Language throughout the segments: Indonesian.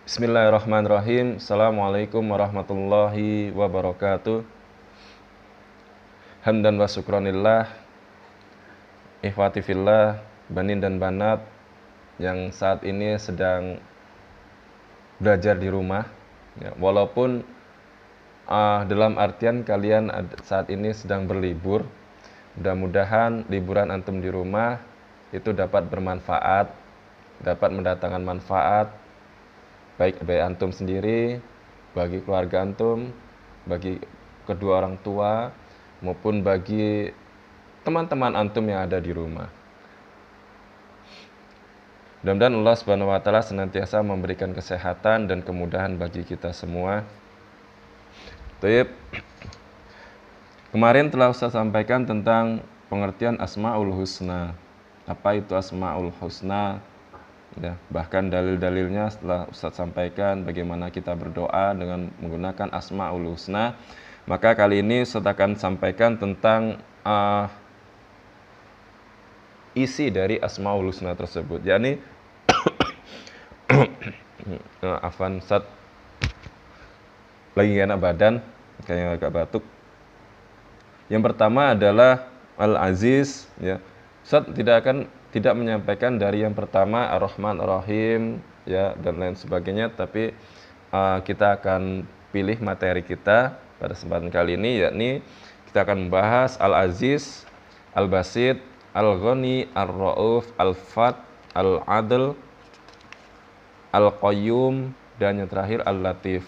Bismillahirrahmanirrahim. Assalamualaikum warahmatullahi wabarakatuh. Hamdan wa syukranillah, ikhwati fillah, banin dan banat yang saat ini sedang belajar di rumah ya, walaupun dalam artian kalian saat ini sedang berlibur. Mudah-mudahan liburan antum di rumah itu dapat bermanfaat, dapat mendatangkan manfaat baik bagi antum sendiri, bagi keluarga antum, bagi kedua orang tua, maupun bagi teman-teman antum yang ada di rumah. Mudah-mudahan Allah Subhanahu wa taala senantiasa memberikan kesehatan dan kemudahan bagi kita semua. Baik. Kemarin telah Ustaz sampaikan tentang pengertian Asmaul Husna. Apa itu Asmaul Husna? Ya, bahkan dalil-dalilnya setelah Ustaz sampaikan bagaimana kita berdoa dengan menggunakan Asmaul Husna. Maka kali ini Ustaz akan sampaikan tentang isi dari Asmaul Husna tersebut. Yakni afan Ustaz lagi enak badan, kayak agak batuk. Yang pertama adalah Al-Aziz, ya. Ustaz tidak menyampaikan dari yang pertama Ar-Rahman Ar-Rahim, ya, dan lain sebagainya, tapi kita akan pilih materi kita pada kesempatan kali ini, yakni kita akan membahas Al-Aziz, Al-Basit, Al-Ghani, Ar-Ra'uf, Al-Fat, Al-Adl, Al-Qayyum, dan yang terakhir Al-Latif.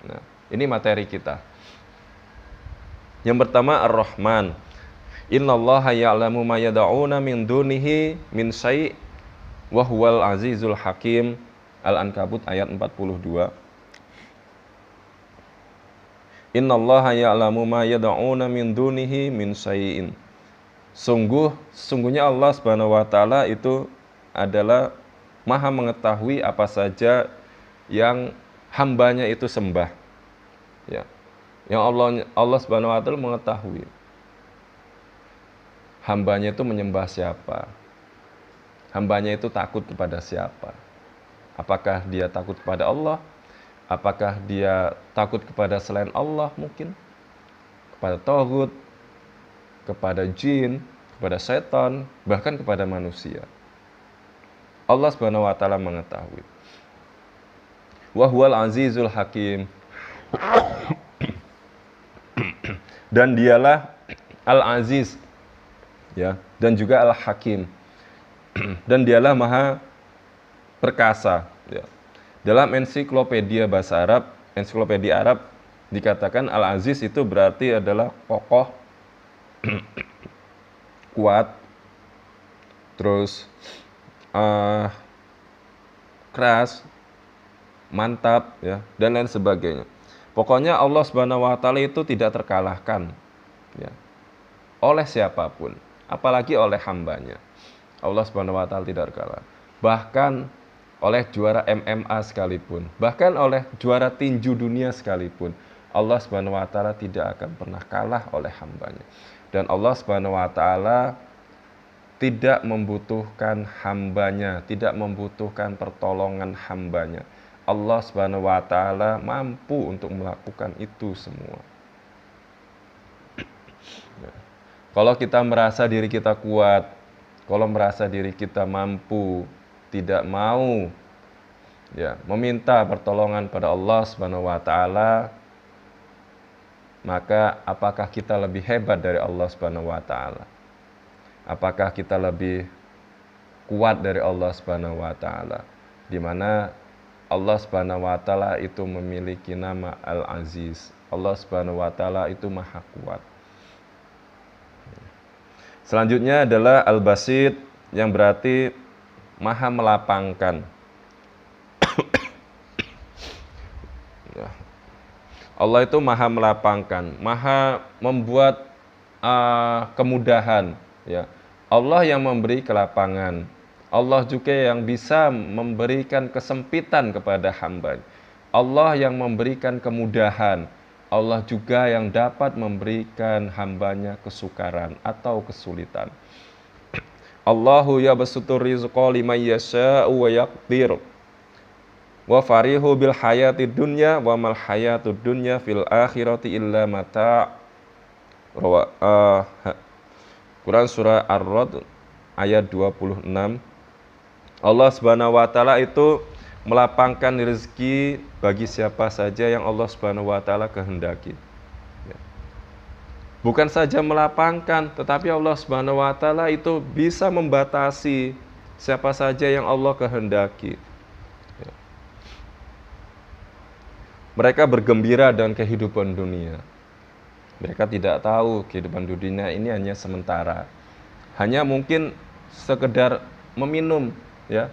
Nah, ini materi kita. Yang pertama Ar-Rahman. Innallaha ya'lamu ma yad'una min dunihi min syai' wa huwal azizul hakim. Al-Ankabut ayat 42. Innallaha ya'lamu ma yad'una min dunihi min syai'in. Sungguhnya Allah Subhanahu wa taala itu adalah Maha mengetahui apa saja yang hambanya itu sembah. Ya. Yang Allah Subhanahu wa taala mengetahui hambanya itu menyembah siapa, hambanya itu takut kepada siapa, apakah dia takut kepada Allah, apakah dia takut kepada selain Allah, mungkin kepada taghut, kepada jin, kepada setan, bahkan kepada manusia. Allah Subhanahu wa taala mengetahui. Wa huwal azizul hakim. Dan dialah Al-Aziz, ya, dan juga Al-Hakim. Dan dialah Maha Perkasa, ya. Dalam ensiklopedia bahasa Arab, ensiklopedia Arab dikatakan Al-Aziz itu berarti adalah kokoh, kuat, terus keras, mantap, ya, dan lain sebagainya. Pokoknya Allah Subhanahu wa taala itu tidak terkalahkan, ya, oleh siapapun, apalagi oleh hambanya. Allah Subhanahu wa taala tidak terkalahkan. Bahkan oleh juara MMA sekalipun, bahkan oleh juara tinju dunia sekalipun, Allah Subhanahu wa taala tidak akan pernah kalah oleh hambanya. Dan Allah Subhanahu wa taala tidak membutuhkan hambanya, tidak membutuhkan pertolongan hambanya. Allah Subhanahu wa taala mampu untuk melakukan itu semua. Kalau kita merasa diri kita kuat, kalau merasa diri kita mampu, tidak mau, ya, meminta pertolongan pada Allah Subhanahu wa taala, maka apakah kita lebih hebat dari Allah Subhanahu wa taala? Apakah kita lebih kuat dari Allah Subhanahu wa taala? Di mana Allah Subhanahu wa taala itu memiliki nama Al-Aziz. Allah Subhanahu wa taala itu Maha Kuat. Selanjutnya adalah Al-Basit, yang berarti Maha melapangkan. Allah itu Maha melapangkan, Maha membuat kemudahan, ya. Allah yang memberi kelapangan. Allah juga yang bisa memberikan kesempitan kepada hamba. Allah yang memberikan kemudahan. Allah juga yang dapat memberikan hambanya kesukaran atau kesulitan. Allahu yabsutur rizqa liman yasha'u wa yaqdir. Wa farihu bil hayati dunya wa mal hayatud dunya fil akhirati illa mata'. Quran surah Ar-Ra'd ayat 26. Allah Subhanahu wa taala itu melapangkan rezeki bagi siapa saja yang Allah Subhanahu wa taala kehendaki. Bukan saja melapangkan, tetapi Allah Subhanahu wa taala itu bisa membatasi siapa saja yang Allah kehendaki. Mereka bergembira dengan kehidupan dunia. Mereka tidak tahu kehidupan dunia ini hanya sementara. Hanya mungkin sekedar meminum, ya.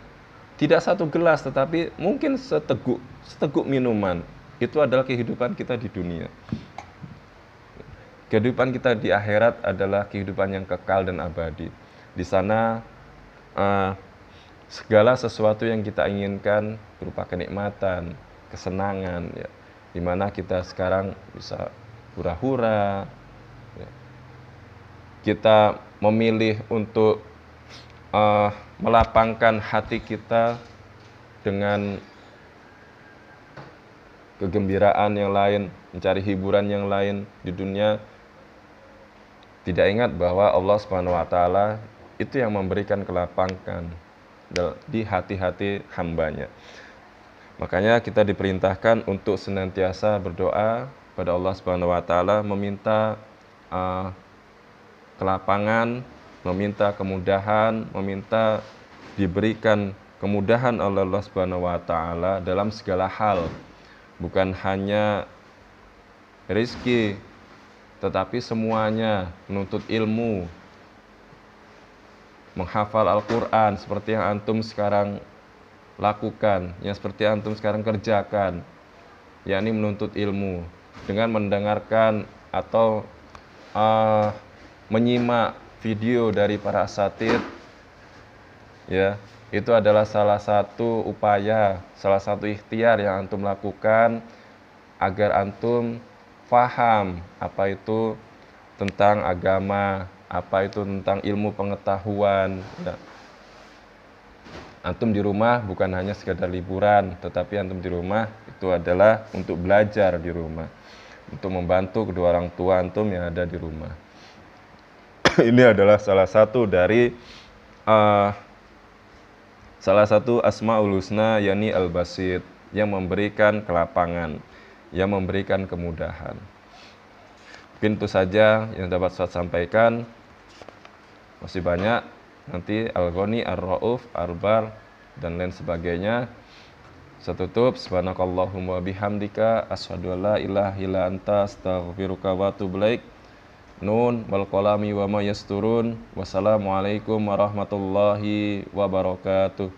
Tidak satu gelas, tetapi mungkin seteguk minuman. Itu adalah kehidupan kita di dunia. Kehidupan kita di akhirat adalah kehidupan yang kekal dan abadi. Di sana segala sesuatu yang kita inginkan berupa kenikmatan, kesenangan, ya, dimana kita sekarang bisa hura-hura, ya. Kita memilih untuk melapangkan hati kita dengan kegembiraan yang lain, mencari hiburan yang lain di dunia. Tidak ingat bahwa Allah Subhanahu wa taala itu yang memberikan kelapangan di hati-hati hambanya. Makanya kita diperintahkan untuk senantiasa berdoa pada Allah Subhanahu wa taala, meminta kelapangan, meminta kemudahan, meminta diberikan kemudahan oleh Allah Subhanahu wa taala dalam segala hal. Bukan hanya rezeki, tetapi semuanya, menuntut ilmu, menghafal Al-Qur'an seperti yang antum sekarang lakukan, yang seperti antum sekarang kerjakan, yakni menuntut ilmu dengan mendengarkan atau menyimak video dari para asatidz, ya, itu adalah salah satu upaya, salah satu ikhtiar yang antum lakukan agar antum faham apa itu tentang agama, apa itu tentang ilmu pengetahuan, ya. Antum di rumah bukan hanya sekedar liburan, tetapi antum di rumah itu adalah untuk belajar di rumah, untuk membantu kedua orang tua antum yang ada di rumah. Ini adalah salah satu dari salah satu Asmaul Husna, yakni Al-Basit, yang memberikan kelapangan, yang memberikan kemudahan. Mungkin itu saja yang dapat saya sampaikan. Masih banyak nanti Al-Ghani, Ar-Ra'uf, Ar-Bar, dan lain sebagainya. Saya tutup. Subhanakallahumma bihamdika asyhadu an la ilaha illa anta astaghfiruka wa atubu ilaik. Nun wal qalami wa ma yasturun. Wassalamualaikum warahmatullahi wabarakatuh.